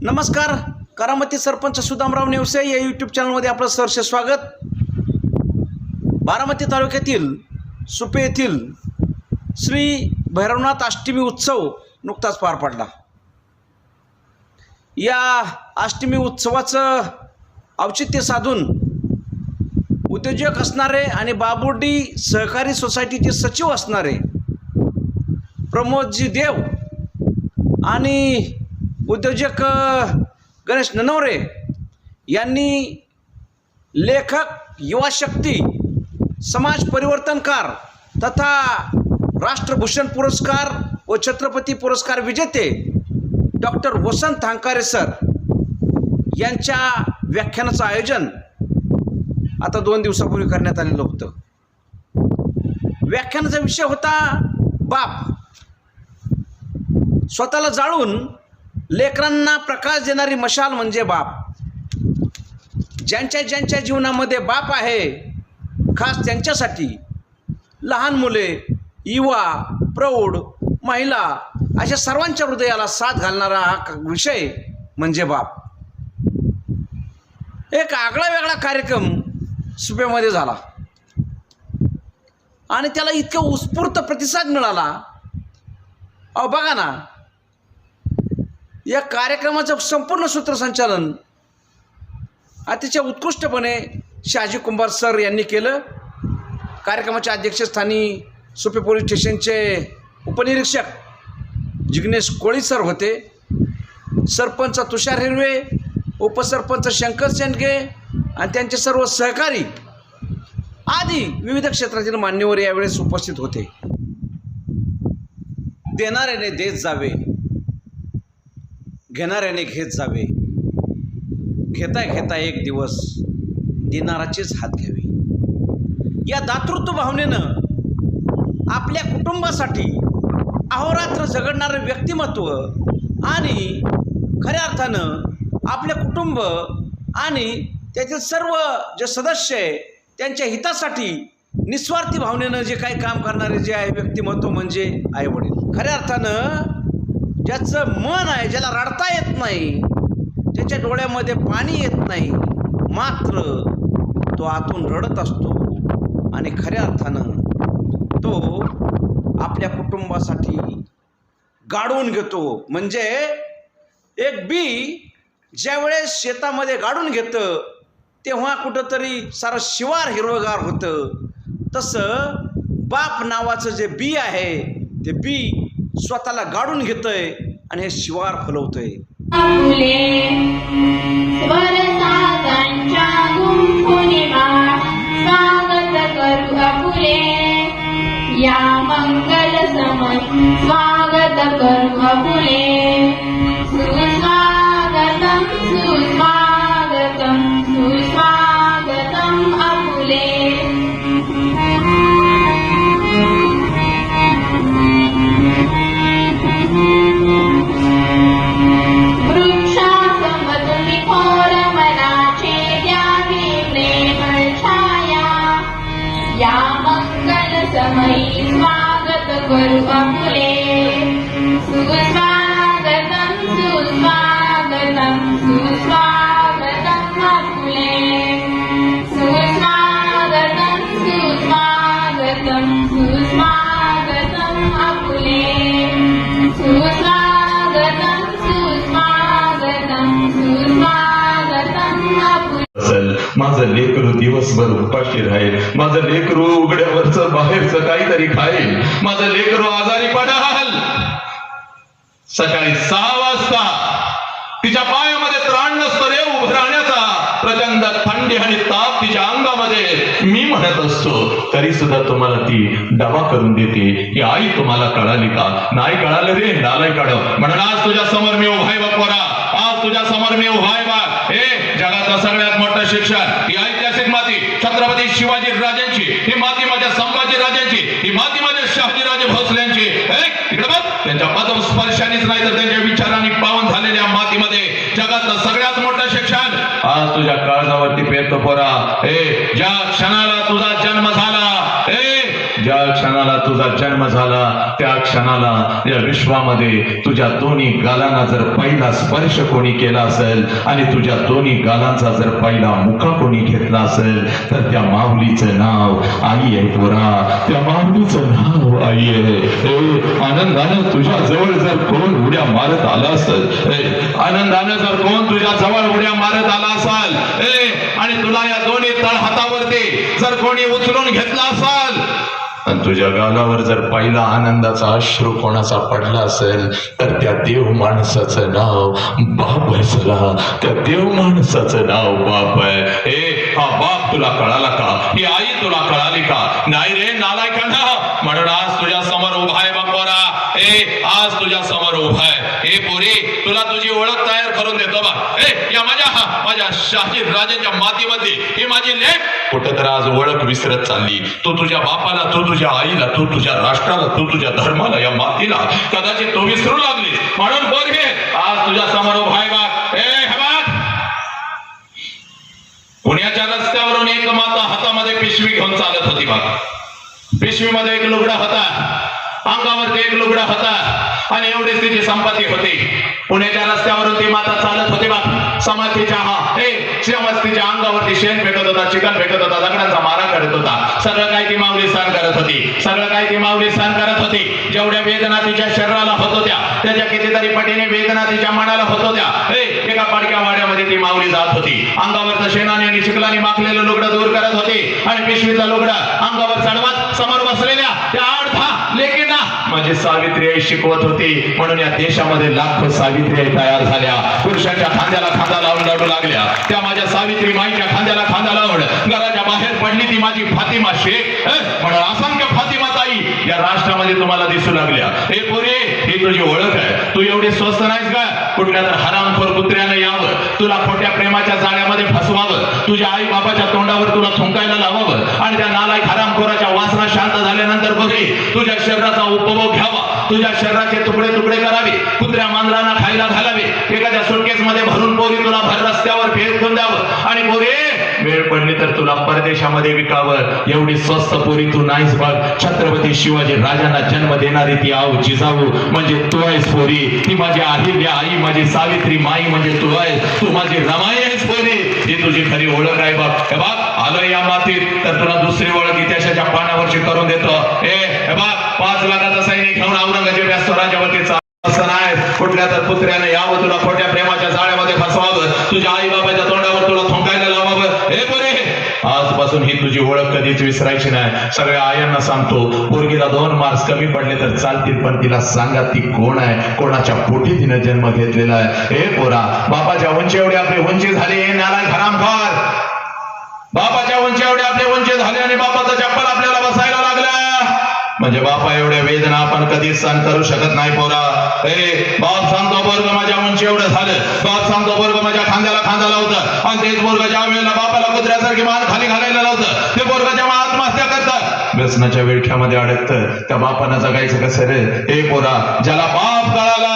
नमस्कार, करामती सरपंच सुदामराव नेवसे या यूट्यूब चॅनलमध्ये आपलं सहर्ष स्वागत। बारामती तालुक्यातील सुपे येथील श्री भैरवनाथ अष्टमी उत्सव नुकताच पार पडला। या अष्टमी उत्सवाचं औचित्य साधून उद्योजक असणारे आणि बाबुर्डी सहकारी सोसायटीचे सचिव असणारे प्रमोदजी देव आणि उद्योजक गणेश ननवरे यांनी लेखक, युवा शक्ती, समाज परिवर्तनकार तथा राष्ट्रभूषण पुरस्कार व छत्रपती पुरस्कार विजेते डॉक्टर वसंत हंकारे सर यांच्या व्याख्यानाचं आयोजन आता 2 दिवसापूर्वी करण्यात आलेलं होतं। व्याख्यानाचा विषय होता बाप। स्वतःला जाळून लेकरांना प्रकाश देणारी मशाल म्हणजे बाप। ज्यांच्या जीवनामध्ये बाप आहे, खास त्यांच्यासाठी लहान मुले, युवा, प्रौढ, महिला अशा सर्वांच्या हृदयाला साथ घालणारा हा विषय म्हणजे बाप। एक आगळा वेगळा कार्यक्रम सुपेमध्ये झाला आणि त्याला इतका उत्स्फूर्त प्रतिसाद मिळाला। अहो बघा ना, या कार्यक्रमाचं संपूर्ण सूत्रसंचालन अतिशय उत्कृष्टपणे शहाजी कुंभार सर यांनी केलं। कार्यक्रमाच्या अध्यक्षस्थानी सुपे पोलीस स्टेशनचे उपनिरीक्षक जिग्नेश कोळी सर होते। सरपंच तुषार हिरवे, उपसरपंच शंकर शेंडगे आणि त्यांचे सर्व सहकारी आदी विविध क्षेत्रातील मान्यवर यावेळेस उपस्थित होते। देणाऱ्याने देत जावे, घेणाऱ्याने घेत जावे, घेता घेता एक दिवस देणाराचेच हात घ्यावे। या दातृत्व भावनेनं आपल्या कुटुंबासाठी अहोरात्र झगडणारं व्यक्तिमत्व आणि खऱ्या अर्थानं आपले कुटुंब आणि त्यातील सर्व जे सदस्य आहे त्यांच्या हितासाठी निस्वार्थी भावनेनं जे काही काम करणारे जे आहे व्यक्तिमत्व म्हणजे आईवडील। खऱ्या अर्थानं ज्याचं मन आहे, ज्याला रडता येत नाही, ज्याच्या डोळ्यामध्ये पाणी येत नाही, मात्र तो आतून रडत असतो आणि खऱ्या अर्थानं तो आपल्या कुटुंबासाठी गाडून घेतो। म्हणजे एक बी ज्यावेळेस शेतामध्ये गाडून घेतं तेव्हा कुठंतरी सारं शिवार हिरवगार होतं, तसं बाप नावाचं जे बी आहे ते बी स्वतःला गाडून घेतंय आणि हे शिवार फुलवतंय। स्वागत करू आपुले या मंगल समय, स्वागत करू आपुले। सुस्वागतम सुस्वागतम सुस्वागतम आपुले। समयी स्वागत करू आपुले। सुस्वागतम सुस्वागतम सुस्वागतम आपुले। सुस्वागतम सुस्वागतम सुस्वागतम आपुले। सुस्वागतम सुस्वागतम सुस्वागतम आपुले। माझं लेकरू दिवसभर उपाशी राहील, माझं लेकरू उघड्यावरचं बाहेरचं काहीतरी खाईल, माझं लेकरू आजारी पडाल, सकाळी 6 वाजता तिच्या पायामध्ये त्राण नसतं रे उभं राहण्याचा, प्रचंड थंडी आणि ताप तिच्या अंगामध्ये मी म्हणत असतो, तरी सुद्धा तुम्हाला ती डबा करून देते। की आई तुम्हाला कळाली का? नाही कळालं रे नालायकाढ, म्हणून आज तुझ्या समोर मी उभाय बापोरा, आज तुझ्या समोर मी उभाय बा। हे जगातलं सगळ्यात मोठं शिक्षण, ही ऐतिहासिक माती छत्रपती शिवाजी राजांची, ही माती माझ्या संभाजी राजांची, ही माती माझ्या शहाजीराजे भोसल्यांची। इकडे बघ, त्यांच्या पदस्पर्शानेच नाही तर त्यांच्या विचारांनी पावन झालेल्या मातीमध्ये जगातलं सगळ्यात मोठं शिक्षण आज तुझ्या काळजावरती पेरतो पोरा। हे ज्या क्षणाला तुझा जन्म झाला, हे ज्या क्षणाला क्षणाला तुझा जन्म झाला त्या क्षणाला या विश्वामध्ये तुझ्या दोन्ही गालांना जर पहिला स्पर्श कोणी केला असेल आणि तुझ्या दोन्ही गालांचा जर पहिला मुका कोणी घेतला असेल तर त्या माऊलीचं नाव आई आहे पोरा, त्या माऊलीचं नाव आई आहे. आनंदानं तुझ्या जवळ जर कोण उड्या मारत आला असेल, आनंदानं जर कोण तुझ्या जवळ उड्या मारत आला असाल आणि तुला या दोन्ही तळ हातावरती जर कोणी उचलून घेतला असाल आणि तुझ्या गालावर जर पहिला आनंदाचा अश्रू कोणाचा पडला असेल तर त्या देव माणसाचं नाव बाप आहे. सला त्या देव माणसाचं नाव बाप आहे. हा बाप तुला कळाला का? ही आई तुला कळाली का? नाही रे नालायकांना. म्हणून आज तुझ्या समोर उभा आहे बापोरा. आज तुझ्या समोर उभा आहे. पोरी तुला तुझी ओळख तयार करून देतो बा. या माझ्या शाहीर राजांच्या मातीमध्ये ही माझी लेक कुठं तर आज ओळख विसरत चालली. तू तुझ्या बापाला, तू तुझ्या आईला, तू तुझ्या राष्ट्राला, तू तुझ्या धर्माला, या मातीला कदाचित तू विसरू लागली. म्हणून बोल घे आज तुझ्या समोर उभा आहे बा. पुण्याच्या रस्त्यावरून एक माता हातामध्ये पिशवी घेऊन चालत होती बा. पिशवीमध्ये एक लुगडा होता, अंगावरती एक लुगडा होता आणि एवढीच तिची संपत्ती होती. पुण्याच्या रस्त्यावरून ती माता चालत होती बा. समाधीच्या तिच्या अंगावरती शेण भेटत होता, चिकन भेटत होता, दगडांचा मारा करत होता. सगळं काही ती माऊली सहन करत होती. सगळं काही ती माऊली सहन करत होती. जेवढ्या वेदना तिच्या शरीराला होत होत्या त्याच्या कितीतरी पटीने वेदना तिच्या मनाला होत होत्या. एका पडक्या वाड्यामध्ये ती माऊली जात होती. अंगावरचं शेणाने आणि चिखलाने माखलेलं लुगडं दूर करत होती आणि पिशवीचं लुगडं अंगावर चढवत समोर बसलेल्या त्या 8-10 लेकींना माझी सावित्री आई शिकवत होती. म्हणून या देशामध्ये लाखो सावित्री आई तयार झाल्या. पुरुषांच्या खांद्याला खांदा लावून लढू लागल्या. त्या माझ्या सावित्री माईच्या खांद्याला खांदा लावून घराच्या बाहेर पडली ती माझी फातिमा शेख. म्हणून असंख्य फातिमा ताई या राष्ट्रामध्ये तुम्हाला दिसू लागल्या. हे पोरे ही तुझी ओळख आहे. तू एवढी स्वस्त नाहीस का कुठल्या तर हरामखोर कुत्र्यानं यावं, तुला खोट्या प्रेमाच्या जाळ्यामध्ये फसवावं, तुझ्या आई बाबाच्या तोंडावर तुला थुंकायला लावावं आणि त्या नालायक हरामखोराच्या वासना शांत झाल्यानंतर बघी तुझ्या शरीराचा उपभोग घ्यावा, तुझ्या शरीराचे तुकडे तुकडे करावे, कुत्र्या मांजरांना खायला घालावे, एखाद्या सुटकेस मध्ये भरून पोरी तुला भर रस्त्यावर फेकून द्यावं आणि पोरे वेळ पडली तर तुला परदेशामध्ये विकावं. एवढी स्वस्त पोरी तू नाहीस बघ. छत्रपती शिवाजी राजांना जन्म देणारी ती आऊ जिजाऊ म्हणजे तू आहेस पोरी. ती माझी अहिल्या आई, माझी सावित्री माई म्हणजे तू आहेस. तू माझी रमाई आहेस पोरी. ही तुझी खरी ओळख आहे बघ. हे बघ आलं या मातीत तर तुला दुसरी ओळख इतिहासाच्या पानावरची करून देतो. हे बघ 5 लाखाचा सैनिक घेऊन औरंगजेब या स्वराज्यावरती असं नाही. कुठल्या तर पुत्र्याने यावं, तुला खोट्या प्रेमाच्या जाळ्यामध्ये फसवावं, तुझ्या आई बाबाच्या तोंडावर तुला थुंकायला लावावं. हे बरे आजपासून ही तुझी ओळख कधीच विसरायची नाही. सगळ्या आयांना सांगतो पोरगीला 2 मार्क्स कमी पडले तर चालतील पण तिला सांगा ती कोण आहे, कोणाच्या पोटी तिने जन्म घेतलेला आहे. हे पोरा बापाच्या उंची एवढी आपली उंची झाली. हे नालायक हरामखोर बापाच्या उंची एवढी आपली उंची झाली आणि बापाचा चप्पल आपल्याला बसायला लागला म्हणजे बापा एवढ्या वेदना आपण कधीच सहन करू शकत नाही पोरा. बाप सांगतो पोरग माझ्या उंची एवढं झालं, बाप सांगतो पोरग माझ्या खांद्याला खांदा लावतं आणि तेच पोरग ज्या वेळेला बापाला कुत्र्यासारखी मान खाली घालायला लावतं ते पोरग जेव्हा आत्महत्या करतात व्यसनाच्या विळख्यामध्ये अडकतं त्या बापानं जगायचं कसं रे. हे पोरा ज्याला बाप कळाला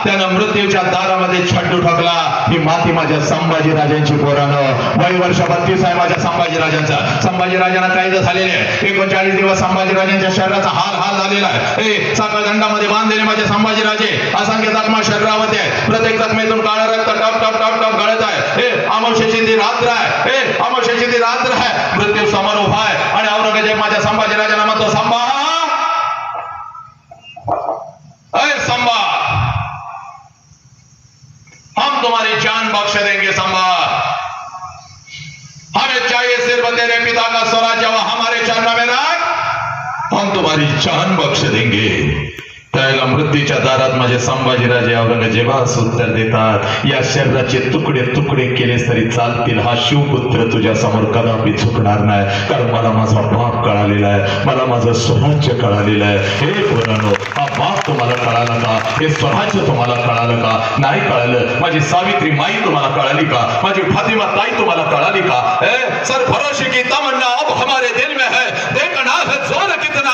त्यानं मृत्यूच्या दारामध्ये छड्डू ठोकला. ही माती माझ्या संभाजी राजांची पोरानं. वय वर्ष 32 आहे माझ्या संभाजी राजांचा. संभाजी राजांना कैद झालेले आहे. 39 दिवस संभाजी राजांच्या शरीराचा हाल झालेला आहे. साखळ दंडामध्ये बांधलेले माझे संभाजी राजे. असंख्य जखमा शरीरामध्ये आहेत. प्रत्येक जखमेतून काळं रक्त टप टप टप टप गळत आहे. अमावस्येची ती रात्र आहे. अमावस्येची ती रात्र आहे. मृत्यू समोर उभा आहे आणि औरंगजेब माझ्या संभाजी राजांना म्हणतो संभा संभा हम तुम्हारी जान बख्श देंगे संभा. हमें चाहिए सिर्फ तेरे पिता का स्वराज्य व हमारे चरण में रख. हम तुम्हारी जान बख्श देंगे. त्याला मृत्यूच्या दारात माझे संभाजीराजे औरंगजेबास उत्तर देतात या शरीराचे तुकडे तुकडे केलेस तरी चालतील. हा शिवपुत्र तुझ्या समोर कदापि झुकणार नाही कारण मला माझा बाप कळालेला आहे, मला माझं स्वराज्य कळालेलं आहे. हे पोरांनो हा बाप तुम्हाला कळाला का? हे स्वराज्य तुम्हाला कळालं का? नाही कळालं. माझी सावित्री माई तुम्हाला कळाली का? माझी फातिमा ताई तुम्हाला कळाली का? सरफरोशी की तमन्ना अब हमारे दिल में है, देखना है जोर कितना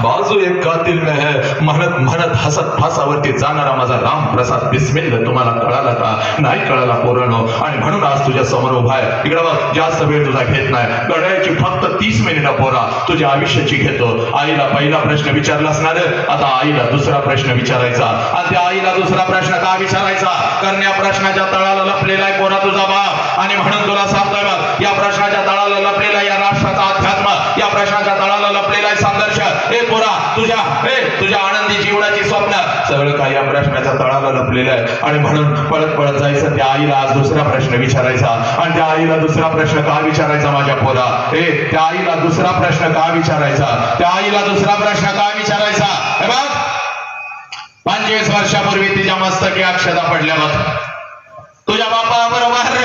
बाजू एक कातिल में है म्हणत म्हणत हसत फासावरती जाणारा माझा रामप्रसाद बिस्मिल्ला तुम्हाला कळाला का? नाही कळाला पोरांनो. आणि म्हणून आज तुझ्या समोर उभा आहे. इकडे बघ, जास्त वेळ तुझा घेत नाही. गड्याची फक्त 30 मिनिटं पोरा तुझ्या आयुष्याची घेतो. आईला पहिला प्रश्न विचारला असणार, आता आईला दुसरा प्रश्न विचारायचा. आणि त्या आईला दुसरा प्रश्न का विचारायचा? कारण या प्रश्नाच्या तळाला लपलेला आहे पोरा तुझा बाप. आणि म्हणून तुला सांगतोय बघ, या प्रश्नाच्या तळाला लपलेला या राष्ट्राचा अध्यात्म, या प्रश्नाच्या तळाला लपलेला आहे संघर्ष. हे पोरा तुझ्या आनंदी जीवनाची स्वप्न सगळं काही या प्रश्नाच्या तळाला लपलेलं आहे. आणि म्हणून पळत पळत जायचं त्या आईला आज दुसरा प्रश्न विचारायचा. आणि त्या आईला दुसरा प्रश्न का विचारायचा माझ्या पोरा? त्या आईला दुसरा प्रश्न का विचारायचा? त्या आईला दुसरा प्रश्न का विचारायचा? हे बघ, 25 वर्षापूर्वी तिच्या मस्तकी अक्षता पडल्या बघ. तुझ्या बापाबरोबर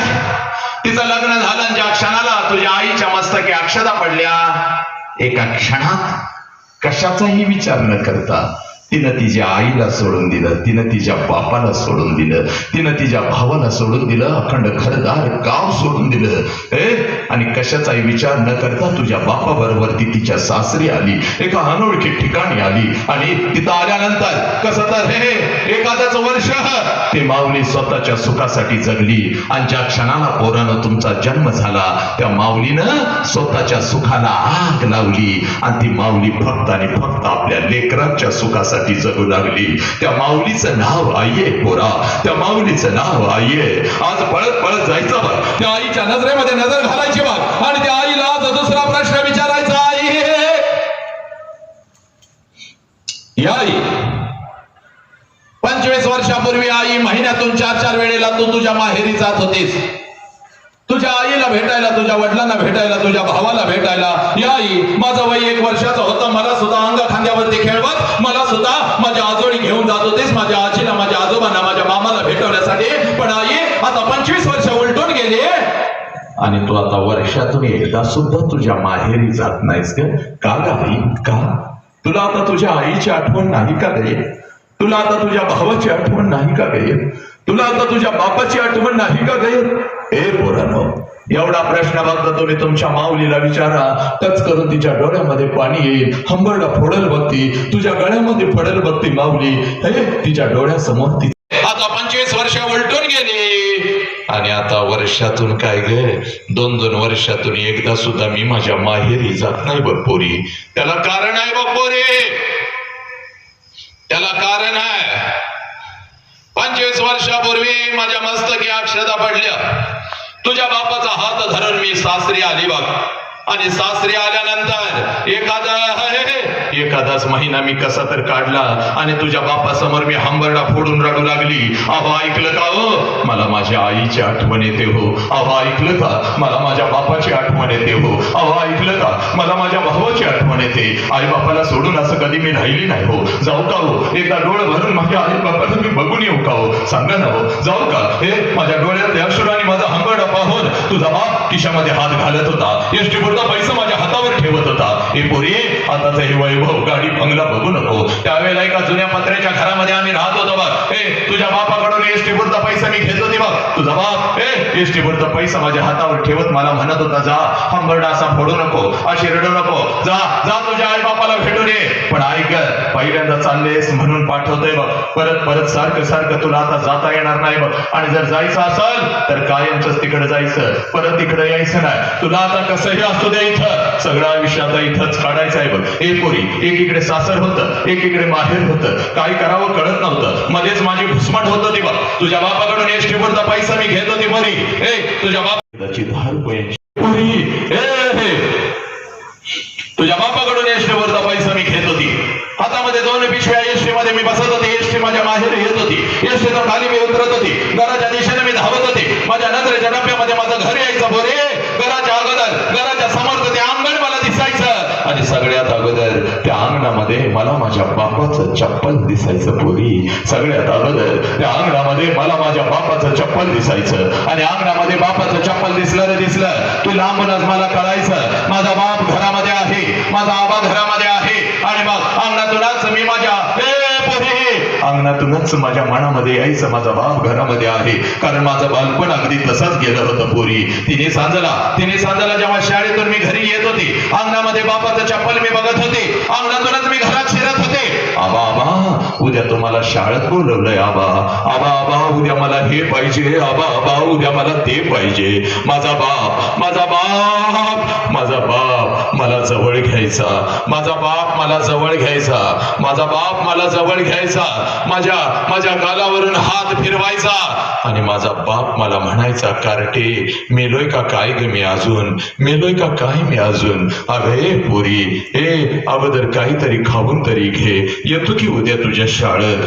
तिचं लग्न झालं. ज्या क्षणाला तुझ्या आईच्या मस्तकी अक्षता पडल्या, एका क्षणात कशाचाही विचार न करता तिनं तिच्या आईला सोडून दिलं, तिनं तिच्या बापाला सोडून दिलं, तिनं तिच्या भावाला सोडून दिलं, अखंड घरदार गाव सोडून दिलं. आणि कशाचाही विचार न करता तुझ्या बापाबरोबर ती तिच्या सासरी आली, एका अनोळखी ठिकाणी आली. आणि तिथं आल्यानंतर कसं तर एखादच वर्ष ते माऊली स्वतःच्या सुखासाठी जगली. आणि ज्या क्षणाला पोरानं तुमचा जन्म झाला, त्या माऊलीनं स्वतःच्या सुखाला आग लावली. आणि ती माऊली फक्त आणि फक्त आपल्या लेकरांच्या सुखासाठी जगू लागली. त्या माऊलीचं नाव आई आहे पोरा, त्या माऊलीचं नाव आई आहे. आज पळत पळत जायचं बघ, त्या आईच्या नजरेमध्ये नजर घालायची बघ. आणि त्या आईला आज दुसरा प्रश्न विचारायचा. आई या आई, 25 वर्षापूर्वी आई महिन्यातून 4-4 वेळेला तू तुझ्या माहेरी जात होतीस. तुझ्या आईला भेटायला, तुझ्या वडिलांना भेटायला, तुझ्या भावाला भेटायला. या आई, माझं वय 1 वर्षाचं होतं, मला सुद्धा अंग खांद्यावरती खेळवत मला सुद्धा माझ्या आजोळी घेऊन जात होतीस, माझ्या आजीला, माझ्या आजोबांना, माझ्या मामाला भेटवण्यासाठी. पण आई, आता 25 वर्ष उलटून गेली आणि तू आता वर्षातून एकदा सुद्धा तुझ्या माहेरी जात नाहीस का ग आई? का तुला आता तुझ्या आईची आठवण नाही का गे? तुला आता तुझ्या भावाची आठवण नाही का गे? तुला आता तुझ्या बापाची आठवण नाही का गे? पोरांनो, एवढा प्रश्न फक्त तुम्ही तुमच्या माऊलीला विचारा. टच करून तिच्या डोळ्यामध्ये पाणी येईल. हंबरडा फोडल बघती, तुझ्या गळ्यामध्ये पडेल बघती माऊली. तिच्या डोळ्यासमोर ती आता 25 वर्ष उलटून गेली. आणि आता वर्षातून काय गे, 2-2 वर्षातून एकदा सुद्धा मी माझ्या माहेरी जात नाही बघ पोरी. त्याला कारण आहे बघ पोरी, त्याला कारण आहे. 25 वर्षापूर्वी माझ्या मस्तकी अक्षता पडल्या. तुझ्या बापाचा हात धरून मी सासरी आली बघ. आणि सासरी आल्यानंतर एखादाच महिना मी कसा तर काढला. आणि तुझ्या बापासमोर मी हंबरडा फोडून रडू लागली. अहो ऐकलं का हो, मला माझ्या आईची आठवण येते हो. अहो ऐकलं का, मला माझ्या बापाची आठवण येते हो. अहो ऐकलं का, मला माझ्या भावाची आठवण येते. आई बापाला सोडून असं कधी मी राहिली नाही हो. जाऊ का हो, एकदा डोळे भरून माझ्या आई बापाला मी बघून येऊ का हो? सांगा ना हो, जाऊ का? माझ्या डोळ्यात अश्रूने माझा हंबरडा पाहून तुझा बाप खिशामध्ये हात घालत होता, एसटी पुरता पैसा माझ्या हातावर ठेवत होता. पोरी, आताच हे वैभव, गाडी, बंगला बघू नको. त्यावेळेला एका जुन्या पत्र्याच्या घरामध्ये आम्ही राहत होतो बघ. तुझ्या बापाकडून एसटी पुरता पैसा मी घेत होती बघ. तुझा बाप एसटी पुरता पैसा माझ्या हातावर ठेवत मला म्हणत होता, जा हंबरडा असा फोडू नको, अशी रडू नको, जा जा तुझ्या आई बापाला भेटून ये. पण ऐक, पहिल्यांदा चाललेस म्हणून पाठवतोय बघ. परत परत सारखं सारखं तुला आता जाता येणार नाही बघ. आणि जर जायचं असेल तर कायमच तिकडे जायचं, परत इकडे यायचं नाही. तुला आता कसंही असू दे, इथं सगळं आयुष्य आता इथंच काढायचं आहे बघ. पोरी, एकीकडे सासर होतं, एकीकडे माहेर होतं, काय करावं कळत नव्हतं. मध्येच माझी घुसमट होत होती बघ. तुझ्या बापाकडून एसटी पुरता पैसा मी घेत होती पोरी. तुझ्या बापाची 10 रुपयांची पोरी, तुझ्या बापाकडून एसटी पुरता पैसा मी घेत होती. हातामध्ये 2 पिशव्या एसटी मध्ये मी बसत होती. एसटी माझ्या माहेर येत होती. एसटीतून खाली मी उतरत होती. घराच्या दिशेने मी धावत होती. माझ्या नजरेच्या डब्यामध्ये माझं घर यायचं पोरे. घराच्या अगोदर, घराच्या समोर ते अंगण मला दिसायचं. आणि सगळ्यात अगोदर त्या अंगणामध्ये मला माझ्या बापाचं चप्पल दिसायचं पोरी. सगळ्यात अगोदर त्या अंगणामध्ये मला माझ्या बापाचं चप्पल दिसायचं. आणि अंगणामध्ये बापाचं चप्पल दिसलं रे दिसलं की लांबूनच मला कळायचं, माझा बाप घरामध्ये आहे, माझा आबा घरामध्ये आहे. आणि मग अंगणातूनच मी माझ्या अंगणातूनच माझ्या मनामध्ये यायचं माझा बाप घरामध्ये आहे. कारण माझं बालपण अगदी तसंच गेलं होतं पोरी. तिने सांजाला जेव्हा शाळेतून मी घरी येत होती, अंगणामध्ये बापाचं चप्पल मी बघत होते, अंगणातूनच मी घरात शिरत होते. आबा उद्या तुम्हाला शाळेत बोलवलंय. आबा उद्या मला हे पाहिजे. आबा उद्या मला ते पाहिजे. माझा बाप मला जवळ घ्यायचा. माझा बाप मला जवळ घ्यायचा. माझ्या गालावरून हात फिरवायचा आणि माझा बाप मला म्हणायचा, कार्टे मेलोय का काय ग मी अजून. अगे पोरी, अगोदर काहीतरी खाऊन तरी घे. येतो की उद्या तुझ्या शाळेत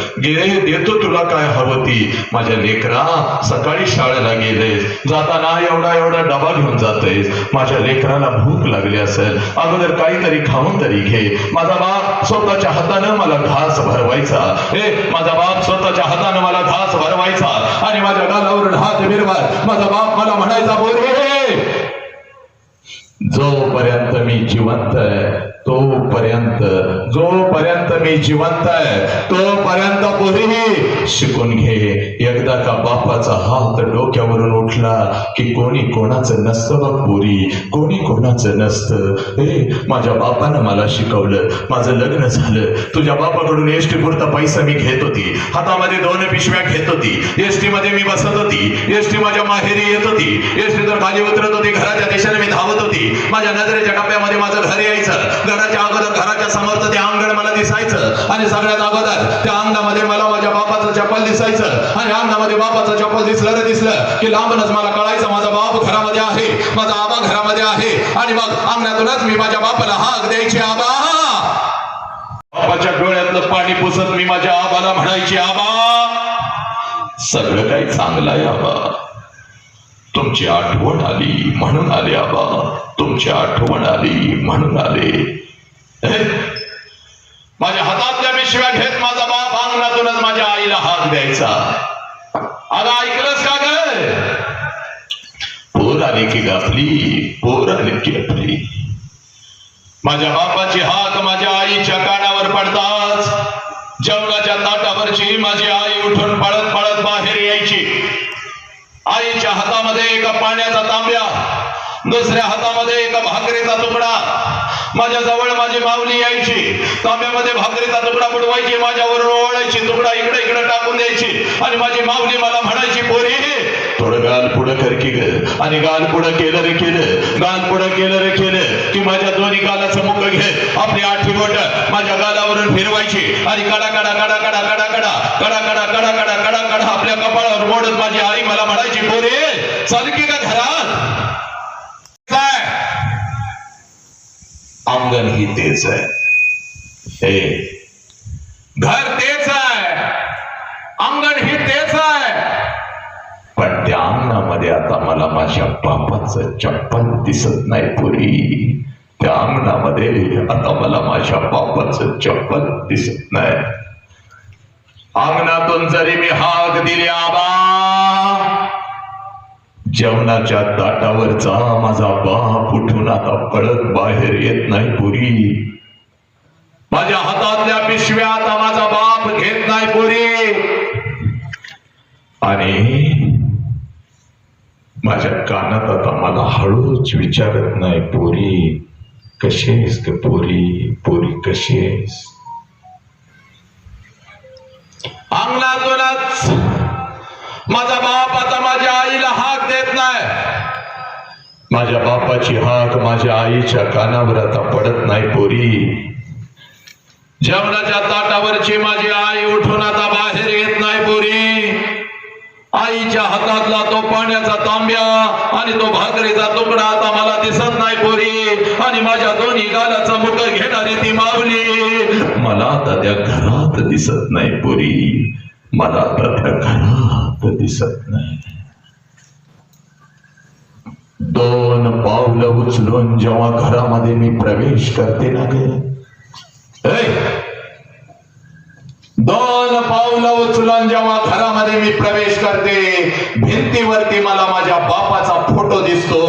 देतो तुला काय हवं ती. माझ्या लेकरा, सकाळी शाळेला गेलेस, जाताना एवढा डबा घेऊन जातेस. माझ्या लेकराला भूक लागली असेल, अगोदर काहीतरी खाऊन तरी घे. माझा बाप स्वतःच्या हातानं मला घास भरवायचा. आणि माझ्या गालावरून हात फिरवाय माझा बाप मला म्हणायचा, पोरे जोपर्यंत मी जिवंत आहे तोपर्यंत पोरी शिकून घे. एकदा का बापाचा हात डोक्यावरून उठला की कोणी कोणाचं नसतं बघ पोरी, कोणी कोणाचं नसतं. माझ्या बापानं मला शिकवलं. माझं लग्न झालं. तुझ्या बापाकडून एसटी पुरता पैसा मी घेत होती. हातामध्ये 2 पिशव्या घेत होती. एसटी मध्ये मी बसत होती. एसटी माझ्या माहेरी येत होती. एसटी तर खाली उतरत होती. घराच्या दिशेने मी धावत होती. माझ्या नजरेच्या टप्प्यामध्ये माझं घर यायचं. घराच्या अगोदर घराच्या समोरचं ते अंगण मला दिसायचं आणि सगळ्यात अगोदर त्या अंगणामध्ये मला माझ्या बापाचं चप्पल दिसायचं. आणि अंगणामध्ये बापाचं चप्पल दिसलं की लांबूनच मला कळायचं माझा बाप घरामध्ये आहे, माझा आबा घरामध्ये आहे. आणि मग अंगणातूनच मी माझ्या बापाला हाक द्यायची, आबा. बापाच्या डोळ्यातलं पाणी पुसत मी माझ्या आबाला म्हणायची, आबा सगळं काही चांगलं आहे आबा. तुमची आठवण आली म्हणून आले आबा. तुमची आठवण आली म्हणून आले. माझ्या हातातल्या पिशव्या घेत माझा बाप अंगणातूनच माझ्या आईला हाक द्यायचा. अगं ऐकलंस का ग? पोर आली की आपली. माझ्या बापाची हाक माझ्या आईच्या कानावर पडताच जेवणाच्या ताटावरची माझी आई उठून पळत बाहेर यायची. आईच्या हातामध्ये एका पाण्याचा तांब्या, दुसऱ्या हातामध्ये एका भाकरीचा तुकडा. माझ्या जवळ माझी माऊली यायची. तांब्यामध्ये भाकरीचा तुकडा बुडवायची, माझ्यावरून ओवाळायची, तुकडा इकडे टाकून द्यायची. आणि माझी माऊली मला म्हणायची, पोरी थोडं गाल पुढं कर की ग. आणि गाल पुढं केलं रे केलं की माझ्या दोन्ही गालाचं मुख घेत आपली 8 बोट माझ्या गालावरून फिरवायची. आणि कडा आपल्या कपाळावर मोडत माझी आई मला म्हणायची, पोरी चालू की का घरात. अंगण ही तेच आहे, घर तेच आहे, अंगण ही तेच आहे. पण त्या अंगणामध्ये आता मला माझ्या बापाचं चप्पल दिसत नाही पोरी. त्या अंगणामध्ये आता मला माझ्या बापाचं चप्पल दिसत नाही. अंगणातून जरी मी हाक दिली, आबा जेवणाच्या ताटावरचा माझा बाप उठून आता पळत बाहेर येत नाही पोरी. माझ्या हातातल्या पिशव्या आता माझा बाप घेत नाही पोरी. आणि माझ्या कानात आता मला हळूच विचारत नाही, पोरी कशी आहेस ग पोरी कशी आहेस. अंगणातूनच माझा बाप आता माझ्या आईला हाक देत नाही. माझ्या बापाची हाक माझ्या आईच्या कानावर आता पडत नाही पोरी. जेवणाच्या ताटावरची माझी आई उठून आता बाहेर येत नाही पोरी. आईच्या हातातला तो पाण्याचा तांब्या आणि तो भाकरीचा तुकडा आता मला दिसत नाही पोरी. आणि माझ्या दोन्ही गालाचं मुख घेणारी ती माऊली मला आता त्या घरात दिसत नाही पोरी. मला आता त्या घरात दिसत नाही. 2 पावलं उचलून जेव्हा घरामध्ये मी प्रवेश करते ना ग, 2 पावलं उचलून जेव्हा घरामध्ये मी प्रवेश करते, भिंतीवरती मला माझ्या बापाचा फोटो दिसतो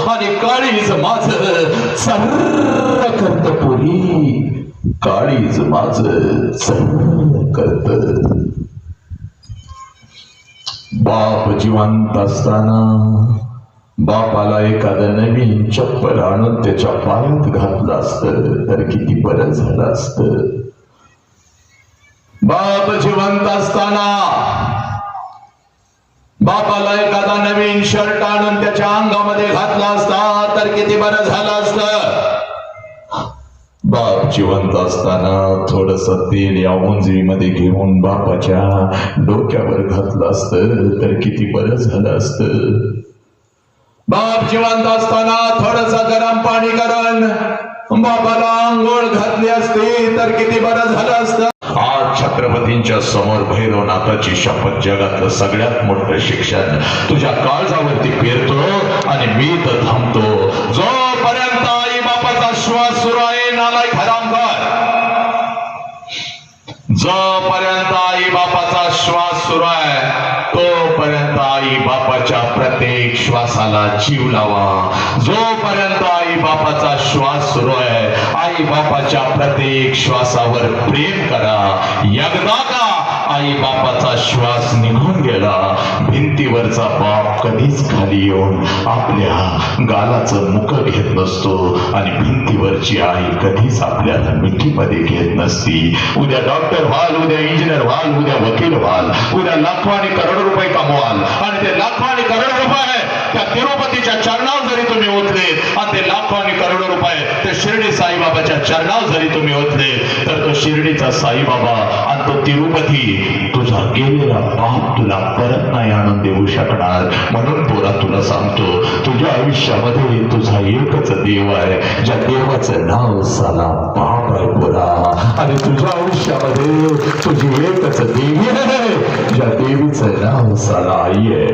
आणि काळीज माझं सर्र करत पोरी. काळीज माझ करत. बाप जिवंत असताना बापाला एखादं नवीन चप्पल आणून त्याच्या पायात घातलं असतं तर किती बरं झालं असतं. बाप जिवंत असताना बापाला एखादा नवीन शर्ट आणून त्याच्या अंगामध्ये घातला असता तर किती बरं झालं असतं. बाप जिवंत असताना थोडस तेल या उंजळीमध्ये घेऊन बापाच्या डोक्यावर घातलं असतं तर किती बरं झालं असतं. बाप जिवंत असताना थोडस गरम पाणी करून बापाला आंघोळ घातली असती तर किती बरं झालं असतं. आज छत्रपतींच्या समोर भैरवनाथाची शपथ, जगातलं सगळ्यात मोठं शिक्षण तुझ्या काळजावरती पेरतो आणि मी तर थांबतो. जोपर्यंत आई बापाचा श्वास सुरू आहे नालायक हरामखोर, जोपर्यंत आई बापाचा श्वास सुरू आहे तोपर्यंत आई बापाच्या प्रत्येक श्वासाला जीव लावा. जोपर्यंत आई बापाचा श्वास सुरू आहे आई बापाच्या प्रत्येक श्वासावर प्रेम करा. एकदा का आई बापाचा श्वास निघून गेला, भिंतीवरचा बाप कधीच खाली येऊन आपल्या गालाचं मुख घेत नसतो आणि भिंतीवरची आई कधीच आपल्याला मिठीमध्ये घेत नसती. उद्या डॉक्टर व्हाल, उद्या इंजिनियर व्हाल, उद्या वकील व्हाल, उद्या लाखो आणि करोड रुपये कमवाल आणि ते लाखो आणि करोड रुपये त्या तिरुपतीच्या चरणावर जरी तुम्ही ओतले आणि ते लाखो आणि करोड रुपये ते शिर्डी साईबाबाच्या चरणावर जरी तुम्ही ओतले तर तो शिर्डीचा साईबाबा आणि तो तिरुपती तुझा गेलेला बाप तुला परत नाही आणून देऊ शकणार. म्हणून पोरा तुला सांगतो, तुझ्या आयुष्यामध्ये तुझा एकच देव आहे, ज्या देवाचं नाव साला बाप आहे पोरा. आणि तुझ्या आयुष्यामध्ये तुझी एकच देवी आहे, ज्या देवीचं नाव साला आई आहे.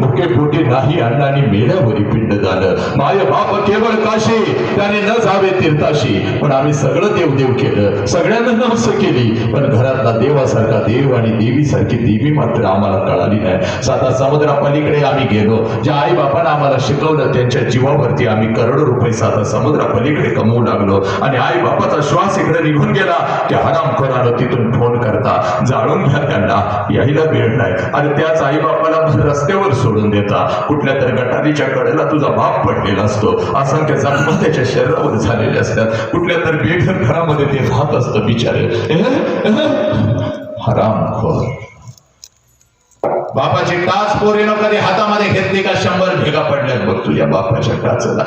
मुके पोटी नाही अण्णांनी मेल्यावरी पिंड झालं. माय बाप केवळ काशी त्याने न जावे तीर्थाशी, पण आम्ही सगळं देवदेव केलं, सगळ्यांना नवस केली, पण घरातला देवासारखा देव आणि देवीसारखी देवी मात्र आम्हाला कळाली नाही. साधा समुद्रा पलीकडे आम्ही गेलो, ज्या आई बापानं आम्हाला शिकवलं त्यांच्या जीवावरती आम्ही करोडो रुपये साधा समुद्रा पलीकडे कमवू लागलो. आणि आई बापाचा श्वास इकडे निघून गेला की हरामखोरानं तिथून फोन करता, जाळून घ्या त्यांना, यायला वेळ नाही. आणि त्याच आई बापाला रस्त्यावर सोडून देता, कुठल्या तर गटारीच्या कडेला तुझा बाप पडलेला असतो, असंख्य जखमा त्याच्या शरीरावर झालेले असतात, कुठल्या तर बेघर घरामध्ये ते राहत असतं बिचारे. हरामखोर. बापाची टाच पोरीनं कधी हातामध्ये घेतली का 100 भेगा पडल्यात बघ तुझ्या बापाच्या टाचला.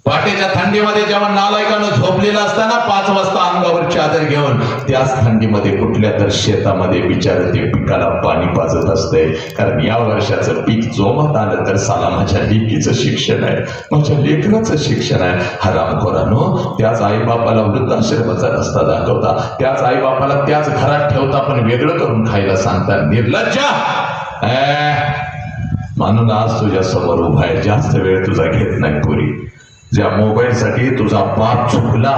पहाटेच्या थंडीमध्ये जेव्हा नालायकानं झोपलेला असताना 5 वाजता अंगावर चादर घेऊन त्याच थंडीमध्ये कुठल्या तर शेतामध्ये बिचार ते पिकाला पाणी पाजत असते, कारण या वर्षाचं पीक जोमात आलं तर साला माझ्या लेकीचं शिक्षण आहे, माझ्या लेकराचं शिक्षण आहे. हरामखोरानो, त्याच आई बापाला वृद्धाश्रमाचा रस्ता दाखवता, त्याच आई बापाला त्याच घरात ठेवता पण वेगळं करून खायला सांगता. निर्लज्जा. म्हणून आज तुझ्या समोर उभा आहे, जास्त वेळ तुझा घेत नाही पुरी. ज्या मोबाईल साठी तुझा बाप चुकला,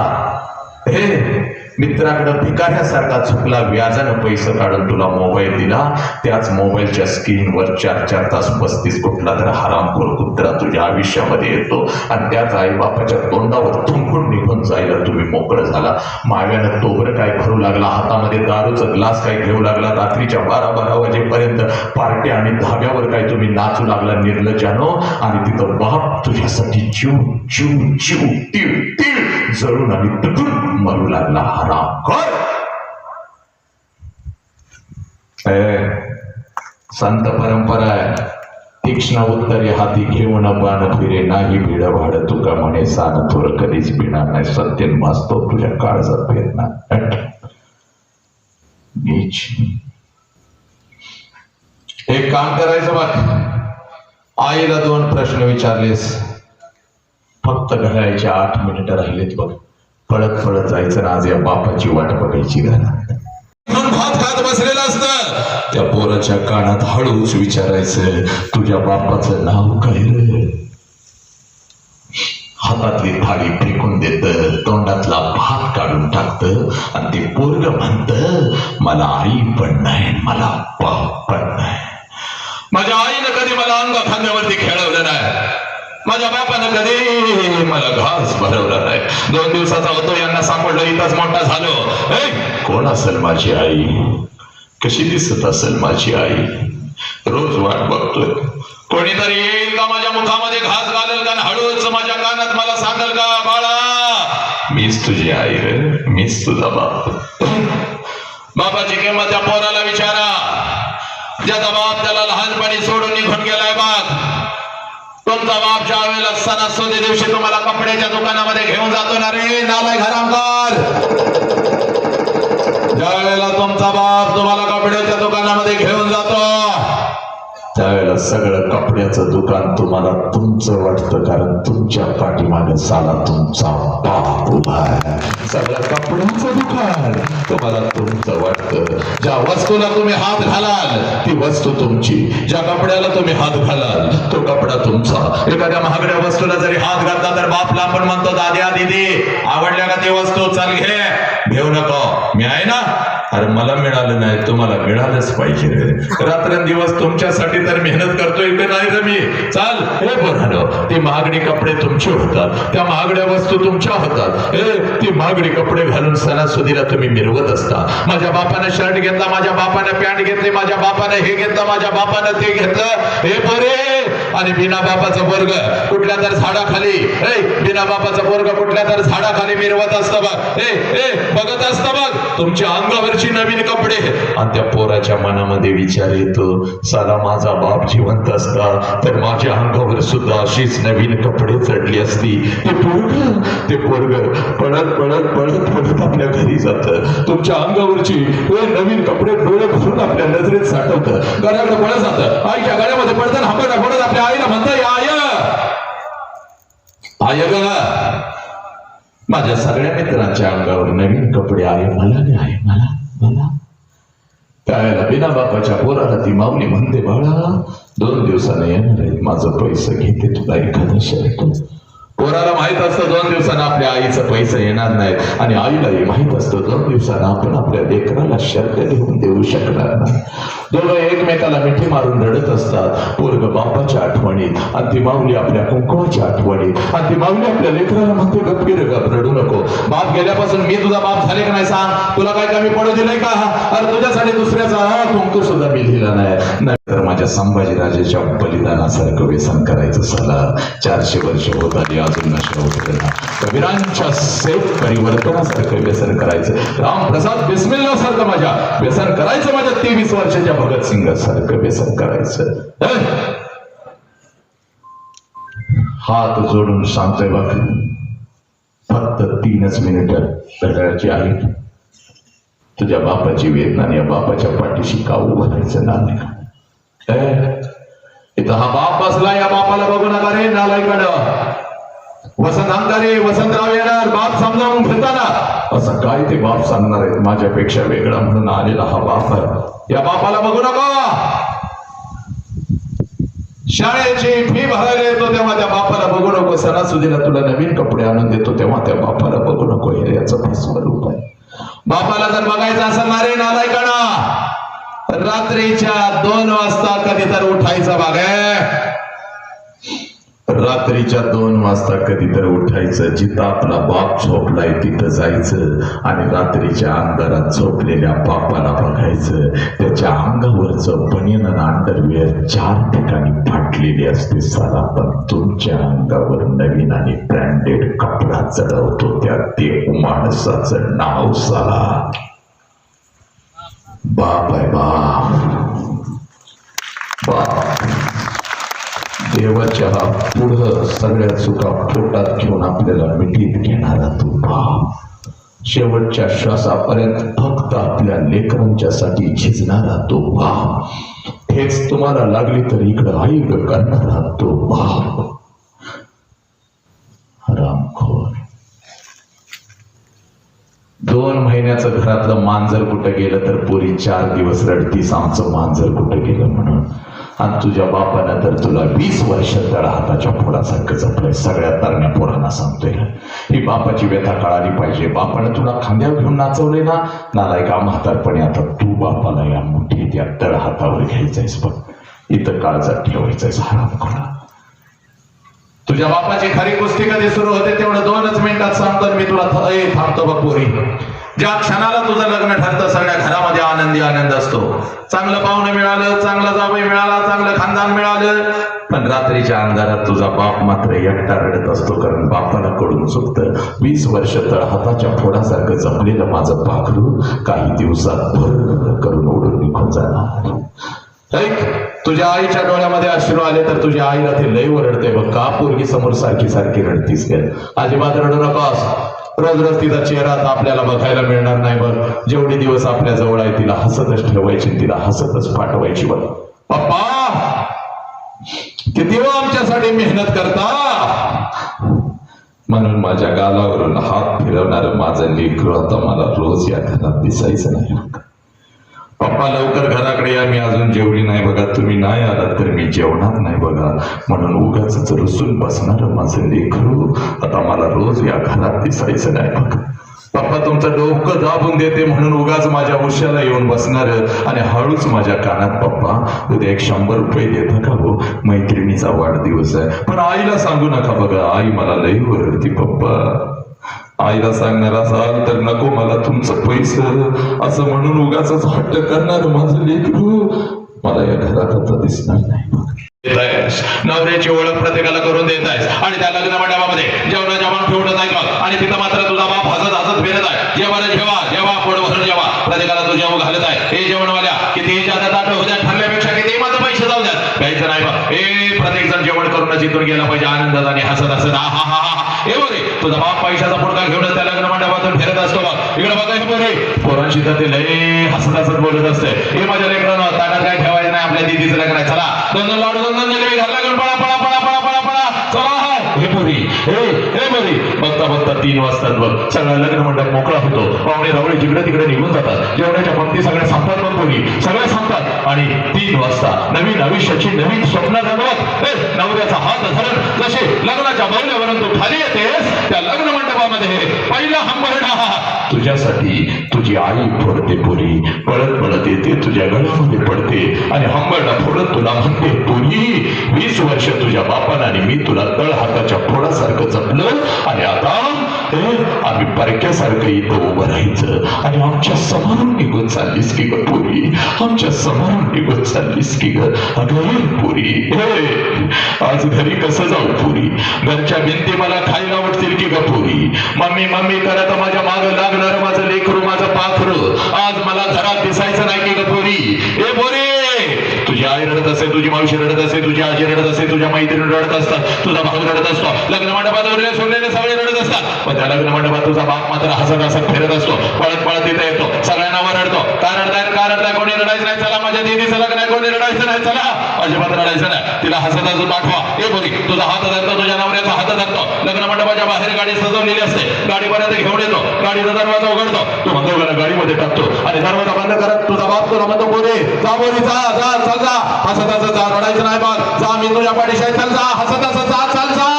मित्राकडे भिकाऱ्यासारखा चुकला, व्याजानं पैसे काढून तुला मोबाईल दिला, त्याच मोबाईलच्या स्क्रीनवर 4-4 तास 35 कुठला तर हरामखोर कुत्रा तुझ्या आयुष्यामध्ये येतो आणि त्याच आई बापाच्या तोंडावर थुंकून निघून जायला तुम्ही मोकळं झाला. माव्यानं तोबरं काय भरू लागला, हातामध्ये दारूचा ग्लास काय घेऊ लागला, रात्रीच्या 12-12 वाजेपर्यंत पार्ट्या आणि धाब्यावर काय तुम्ही नाचू लागला निर्लज्जानो. आणि तिथं बाप तुझ्यासाठी जीव जीव जीव तीळ तीळ जळून आणि तुटून मरू लागला. हरामखोर. संत परंपरा आहे, तीक्ष्ण उत्तरे हाती घेऊन बाण फिरे, नाही भिड भाड तुका म्हणे सान थोर कधीच भिणार नाही. सत्य वाचतो तुझ्या काळजात पेरणार. एक काम करायचं बघ, आईला 2 प्रश्न विचारलेस, फक्त घड्याळीचे 8 मिनिटं राहिलेत बघ, पळत पळत जायचं, आज या बापाची वाट बघायची घरात. भात खात बसलेला असतं, त्या पोराच्या कानात हळूच विचारायचं, तुझ्या बापाचं नाव काय रे? हातातली थाळी फेकून देत, तोंडातला भात काढून टाकत आणि ते पोरग म्हणत, मला आई पण नाही, मला बाप पण नाही. माझ्या आईनं कधी मला अंग खांद्यावरती खेळवलं नाही. माझ्या बापानं कधी मला घास भरवला नाही. 2 दिवसाचा होतो, यांना सापडलं, इथंच मोठा झालो. कोण असेल माझी आई? कशी दिसत असेल माझी आई? रोज वाट बघतोय कोणीतरी येईल का माझ्या मुखामध्ये घास घालेल का, हळूच माझ्या कानात मला सांगेल का, बाळा मीच तुझी आई रे, मीच तुझा बाप. बापाची किंमत त्या पोराला विचारा, ज्याचा बाप त्याला लहानपणी सोडून निघून गेलाय. बाप तुमचा बाप ज्या वेळेला सणासुदी दिवशी तुम्हाला कपड्याच्या दुकानामध्ये घेऊन जातो ना रे नालाय घरामकार, ज्या वेळेला तुमचा बाप तुम्हाला कपड्याच्या दुकानामध्ये घेऊन जातो त्यावेळेला सगळं कपड्याचं दुकान तुम्हाला तुमचं वाटतं, कारण तुमच्या पाठीमागे साला तुमचा बाप उभा आहे. सगळं कपड्याचं दुकान तुम्हाला तुमचं वाटतं. ज्या वस्तूला तुम्ही हात घालाल ती वस्तू तुमची, ज्या कपड्याला तुम्ही हात घालाल तो कपडा तुमचा. एखाद्या महागड्या वस्तूला जरी हात घातला तर बापला पण म्हणतो, दाद्या दीदी आवडल्या का ते वस्तू, चल घे, घेऊ नको, मी आहे ना. अरे मला मिळालं नाही, तुम्हाला मिळालंच पाहिजे. रात्रंदिवस तुमच्यासाठी तर मेहनत करतोय की नाही रे मी. चाल हे बरं, ती महागडी कपडे तुमचे होतात, त्या महागड्या वस्तू तुमच्या होतात. ती महागडी कपडे घालून सणासुदीला तुम्ही मिरवत असता. माझ्या बापानं शर्ट घेतला, माझ्या बापानं पॅन्ट घेतली, माझ्या बापानं हे घेतलं, माझ्या बापानं ते घेतलं. हे बरे, आणि बिना बापाचं वर्ग कुठल्या तर झाडाखाली, बिना बापाचं वर्ग कुठल्या तर झाडाखाली मिरवत असतं बघ. बघत असतं बघ तुमच्या अंगावरची नवीन कपडे. आणि त्या पोराच्या मनामध्ये विचार येतो, साला माझा बाप जिवंत असता तर माझ्या अंगावर सुद्धा अशीच नवीन कपडे चढली असती. ते पोरग पळत पळत पळत पळत आपल्या घरी जात. तुमच्या अंगावरची नवीन कपडे डोळे भरून आपल्या नजरेत साठवत, घराकडे पळत जात. आईच्या गळ्यामध्ये पडताना हाकडा पडत आपल्या आईला म्हणता, आय ग माझ्या सगळ्या मित्रांच्या अंगावर नवीन कपडे आहे, मला नाही आहे, मला मला. त्यावेळेला बिना बापाच्या पोराला ती माऊली म्हणते, बाळा 2 दिवसानं येणार आहेत, माझं पैसे घेते तुला एखादा शर्ट. पोराला माहित असतं 2 दिवसानं आपल्या आईचं पैसे येणार नाही, आणि आईलाही माहित असतं 2 दिवसानं आपण आपल्या लेकराला शर्ट घेऊन देऊ शकणार नाही. दोघं एकमेकाला मिठी मारून रडत असतात. पोरग बापाच्या आठवणीत, आणि ती माऊली आपल्या कुंकवाच्या आठवणीत. आणि ती माऊली आपल्या लेकराला म्हणते, गप्पी रे गप, रडू नको. बाप गेल्यापासून मी तुझा बाप झाले का नाही सांग, तुला काय कमी पडू दिलंय का? अरे तुझ्यासाठी दुसऱ्याचा कुंकू सुद्धा मी लिहिला नाही. तर माझ्या संभाजीराजाच्या बलिदानासारखं व्यसन करायचं साला. 400 वर्ष होत आली अजून नशा होत ना. कबीरांच्या सेफ परिवर्तनासारखं व्यसन करायचं, रामप्रसाद बिस्मिल्ला सारखं माझ्या व्यसन करायचं, माझ्या 23 वर्षाच्या भगतसिंग सारखं व्यसन करायचं. हात जोडून सांगतोय बघ, फक्त 3च मिनिटं घड्याळाची आहे. तुझ्या बापाची वेदना या बापाच्या पाठीशी का उभं राहायचं नाही. इथं हा बाप बसला, या बापाला बघू नका रे नालायकडं. वसंत अंधारे वसंतराव येणार बाप समजावून फिरताना, असं काय ते बाप सांगणार आहेत, माझ्यापेक्षा वेगळा म्हणून आलेला हा बाप आहे. या बापाला बघू नका. शाळेची फी भरायला येतो तेव्हा त्या बापाला बघू नको. सणासुदीला तुला नवीन कपडे आणून देतो तेव्हा त्या बापाला बघू नको. हे याचं फसवणूक आहे. बापाला जर बघायचं असं ना रे नालायकांना, रात्रीच्या 2 वाजता कधी तर उठायचं बघ. रात्रीच्या 2 वाजता कधी तर उठायचं, जिथं आपला बाप झोपलाय तिथं जायचं, आणि रात्रीच्या अंधारात झोपलेल्या बापाला बघायचं. त्याच्या अंगावरचं बनियन आणि अंडरवेअर 4 ठिकाणी फाटलेली असते साला, पण तुमच्या अंगावर नवीन आणि ब्रँडेड कपडा चढवतो त्या ते माणसाचं नाव साला बाप आहे. बाप देवाच्या पुढं सगळ्या चुका पोटात घेऊन आपल्याला मिठीत घेणारा तो बाप, शेवटच्या श्वासापर्यंत फक्त आपल्या लेकरांच्यासाठी झिजणारा तो बाप, हेच तुम्हाला लागली तर इकडं ऐक करणारा तो बाप. हरामखोर. 2 महिन्याचं घरातलं मांजर कुठं गेलं तर पोरी 4 दिवस रडतीस, आमचं मांजर कुठं गेलं म्हणून. आणि तुझ्या बापानं तर तुला 20 वर्ष तळ हाताच्या फोडासारखं जपलंय. सगळ्या तरण्या पोरांना सांगतोय, ही बापाची व्यथा कळाली पाहिजे. बापानं तुला खांद्यावर घेऊन नाचवलंय ना नालायका म्हातारपणे, आता तू बापाला या मुठीत या तळ हातावर घ्यायचंयस बघ, इथं काळजात ठेवायचंयस. हरामखोरा. तुझ्या बापाची खरी कुस्ती कधी सुरू होते तेवढं 2च मिनिटात सांगतो आणि मी तुला थांबतो बघ पोरी. ज्या क्षणाला तुझं लग्न ठरतं सगळ्या घरामध्ये आनंदी आनंद असतो. चांगलं पाहुणं मिळालं, चांगला जावई मिळाला, चांगलं खानदान मिळालं, पण रात्रीच्या अंधारात तुझा बाप मात्र एकटा रडत असतो. कारण बापाला कडून चुकतं. 20 वर्ष तळहाताच्या फोडासारखं जपलेलं माझं पाखरू काही दिवसात भर करून ओढून निघून जाणार. ऐक, तुझ्या आईच्या डोळ्यामध्ये अश्रू आले तर तुझ्या आईला ते लय ओरडते बघ. का पोरगी समोर सारखी सारखी रडतीस काय? अजिबात रडू नकोस. रोज रोज तिचा चेहरा आता आपल्याला बघायला मिळणार नाही बघ. जेवढे दिवस आपल्या जवळ आहे तिला हसतच ठेवायची, तिला हसतच पाठवायची बघ. पप्पा किती वेळ आमच्यासाठी मेहनत करता, म्हणून माझ्या गालावरून हात फिरवणार माझं लेकरू आता मला रोज या घरात दिसायचं नाही. पप्पा लवकर घराकडे या, मी अजून जेवली नाही बघा. तुम्ही नाही आलात तर मी जेवणार नाही बघा. म्हणून उगाच रुसून बसणार माझं लेकरू आता मला रोज या घरात दिसायचं नाही बघा. पप्पा तुमचं डोकं दाबून देते म्हणून उगाच माझ्या उशाला येऊन बसणार आणि हळूच माझ्या कानात पप्पा उद्या 100 रुपये देता का हो, मैत्रिणीचा वाढदिवस आहे. पण आईला सांगू नका बघा, आई मला लई ओरडती पप्पा. आईला सांगणार असाल तर नको मला तुमचं पैसं असं म्हणून उगाच हट्ट करणार माझं लेकरू मला या घरात आता दिसणार नाही. नवऱ्याची ओळख प्रत्येकाला करून देत आहेस आणि त्या लग्न मंडपामध्ये जेवणाच्या मान ठेवत आहे बघ. आणि तिथं मात्र तुझा बाप हसत हसत फिरत आहे. जेवा जेवा पोटभर जेवा, प्रत्येकाला तू जेवण घालत आहे. हे जेवणवाल्या किती जादा ताट होत्या ठरल्यापेक्षा किती माझं पैसे जाऊ द्या काहीच नाही बघ. हे प्रत्येक जण जेवण करून जिथून गेला पाहिजे आनंदात आणि हसत हसत. हा हा हा हे बरे तुझा बाप पैशाचा पुडका घेऊन त्या लग्न मंडपातून फिरत असतो बघ. इकडे बघा हे बरे पोरांशी तर ते लय हसत हसत बोलत असते. हे माझ्या लेकरांना ताटात काय ठेवायचं नाही, आपल्या दीदीचं लग्न आहे. चला 2 लाडू 2 जिलेबी घरला घेऊन पळा पळा पळा पळा पळा पळा चला. हे पोरी हे बरी बघता बघता 3 वाजतात बघ. सगळा लग्न मंडप मोकळा होतो. पाहुणे रावळे जिकडे तिकडे निघून जातात. जेवणाच्या पंक्ती सगळ्या संपतात बघ पोरी, सगळ्या संपतात. आणि 3 वाजता नवीन आयुष्याची नवीन स्वप्न रंगवत नवऱ्याचा हात धरत जसे लग्नाच्या मौल्यावरून तू खाली येतेस त्या लग्न मंडपामध्ये पहिला हंबरडा तुझ्यासाठी तुझी आई फोडते पोरी. पळत पळत येते तुझ्या गळ्यामध्ये पडते आणि हंबरडा फोडत तुला म्हणते पोरी 20 वर्ष तुझ्या बापाला आणि मी तुला तळ हाताच्या फोडासारखं जपलं आणि आता आम्ही परक्यासारखं इथं उभं राहायचं आणि आमच्या समोरून निघून चाललीस की ग पोरी, आमच्या समोरून निघून चाललीस की ग अगं पोरी. आज घरी कसं जाऊ पोरी, घरच्या भिंती मला खायला आवडतील की ग पोरी. मम्मी मम्मी करत माझ्या मागं लागणार माझं लेकरू माझं पाखरू आज मला घरात दिसायचं नाही की ग पोरी. हे पोरी तुझी आई रडत असे, तुझी मावशी रडत असे, तुझी आजी रडत असे, तुझ्या मैत्रिणी रडत असतात, तुझा भाऊ रडत असतो, लग्न मंडपात उरले सोडलेले सगळे रडत असतात. पण त्या लग्न मंडपात तुझा बाप मात्र हसत हसत फिरत असतो. पळत पळत तिथे येतो, सगळ्यांना रडतो. का रडताय कोणी रडायचं नाही. चला माझ्या दीदीचं लग्न आहे, कोणी रडायचं नाही. चला अजिबात रडायचं नाही. तिला हसत हसत पाठवा. हे बोली तुझा हात धरतो, तुझ्या नवऱ्याचा हात धरतो. लग्न मंडपाच्या बाहेर गाडी सजवलेली असते. गाडीपर्यंत घेऊन येतो, गाडीचा दरवाजा उघडतो. तू म्हणतो गाडीमध्ये टाकतो आणि दरवाजा बंद करत तुझा बाप तुला म्हणतो बोले जा बोली जा जा चल जा, हसत हसत जा, रडायचं नाही बघ. जा मी तुझ्या पाठीशी चल जा, हसत हसत जा, चल जा.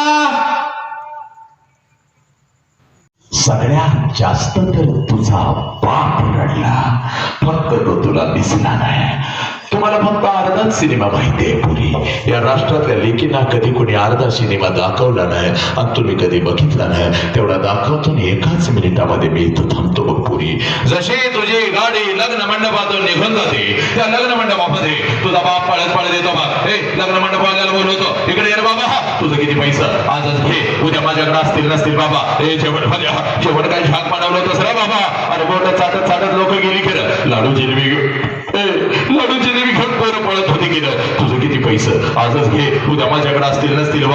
सगळ्यात जास्त तर तुझा बाप रडला, फक्त तो तुला दिसला नाही. तुम्हाला फक्त अर्धाच सिनेमा माहिती आहे पुरी. या राष्ट्रातल्या लेकींना कधी कोणी अर्धा सिनेमा दाखवला नाही आणि तुम्ही कधी बघितला नाही. तेवढा दाखवतो आणि 1 मिनिटामध्ये मी इथं थांबतो बघ पुरी. जशी तुझी गाडी लग्न मंडपातून निघून जाते त्या लग्न मंडपामध्ये तुझा बाप पळत पळत येतो बघ. हे लग्न मंडपाला बोलवतो, इकडे ये बाबा, तुझं किती पैसा आजच घे, उद्या माझ्याकडे असतील नसतील बाबा. हे जेवण जेवण काही झाक बनवलं होतं सर बाबा. आणि बोट चाटत चाटत लोक गेली केलं लाडू जिलेबी लाडू जिलेबी घेऊन पोरं पळत होती गेलं. तुझं किती पैसे आजच घे, उद्या माझ्याकडे असतील नसतील.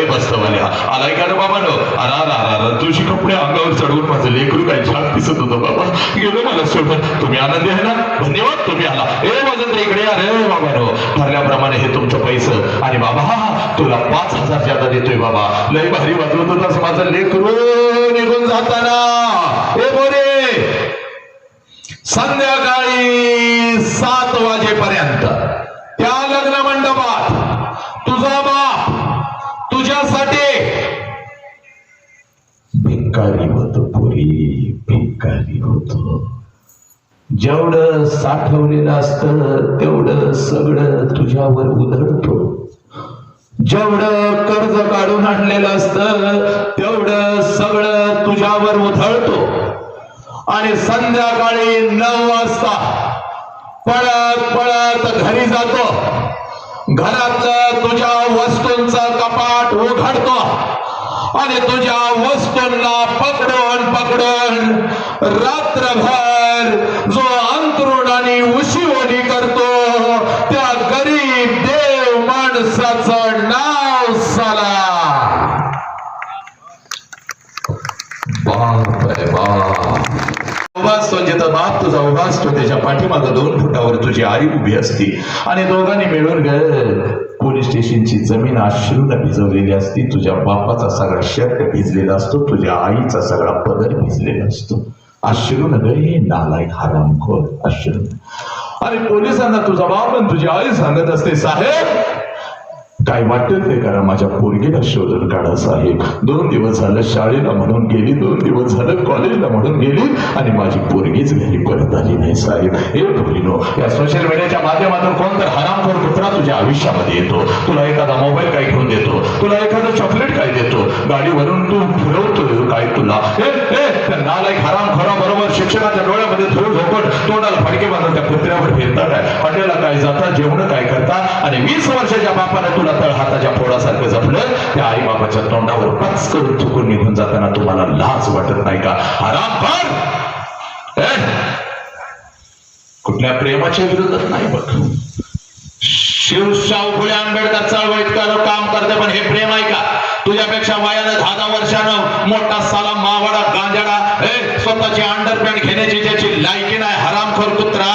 बसतवाल्या आलाय का रे बाबा नो. अरा तुझी कपडे अंगावर चढवून माझं लेकरू काही छान दिसत होतं बाबा. गेलो मला सोडून. तुम्ही आनंदी आहे ना, धन्यवाद तुम्ही आला. हे वजन इकडे अरे बाबा नो. ठरल्याप्रमाणे हे तुमचं पैसे आणि बाबा तुला 5000 ज्यादा देतोय बाबा. लय भारी वाजवत होतास माझं लेकरू निघून जाताना. हे बोरे संध्याकाळी 7 वाजेपर्यंत त्या लग्न मंडपात तुझा बाप तुझ्यासाठी भिकारी होतो पुरी, भिकारी होतो. जेवढं साठवलेलं असतं तेवढं सगळं तुझ्यावर उधळतो. जेवढं कर्ज काढून आणलेलं असतं तेवढं सगळं तुझ्यावर उधळतो आणि संध्याकाळी 9 वाजता पळत पळत घरी जातो. घरातलं तुझ्या वस्तूंचं कपाट उघडतो आणि तुझ्या वस्तूंना पकडून पकडून रात्रभर जो अंथरूण आणि उशिवणी करतो त्या गरीब देव माणसाचं नाव साला बाप रे बाप. उभा असतो जिथं बाप तुझा उभा असतो त्याच्या पाठीमागं 2 फुटावर तुझी आई उभी असती आणि दोघांनी मिळून पोलीस स्टेशनची जमीन अश्रूने भिजवलेली असती. तुझ्या बापाचा सगळा शर्ट भिजलेला असतो, तुझ्या आईचा सगळा पदर भिजलेला असतो. अश्रूने गे नालायक हरामखोर अश्रूने. आणि पोलिसांना तुझा बाप आणि तुझी आई सांगत असते, साहेब काय वाटत ते करा, माझ्या पोरगीला शोधून काढा साहेब. 2 दिवस झालं शाळेला म्हणून गेली, 2 दिवस झालं कॉलेजला म्हणून गेली आणि माझी पोरगीच घरी परत आली नाही साहेब. हे पोरीनो, या सोशल मीडियाच्या माध्यमातून कोणतर हरामखोर कुत्रा तुझ्या आयुष्यामध्ये येतो. तुला एखादा मोबाईल काय घेऊन देतो, तुला एखादं चॉकलेट काय देतो, गाडीवरून तू फिरवतो काय तुला. त्या नालायक हरामखोराबरोबर शिक्षकाच्या डोळ्यामध्ये धूळ झोपट तोंडाला फडके बांधून त्या कुत्र्यावर फिरतात आहे. हॉटेलला काय जातात, जेवण काय करतात आणि 20 वर्षाच्या बापाने तुला तळ हाताच्या फोडासारखं जपलं. त्या आई बाबाच्या तोंडावर पच करून चुकून निघून जाताना तुम्हाला लाज वाटत नाही का? हरामखोर कुठल्या प्रेमाच्या विरोधात नाही बघ. शिवशाहू फुले आंबेडकर चळवळीत काम करते, पण हे प्रेम आहे का? तुझ्यापेक्षा वयानं 10 वर्षानं मोठा साला मावाडा गांजाडा स्वतःची अंडरपॅन्ट घेण्याची ज्याची लायकी नाही हरामखोर कुत्रा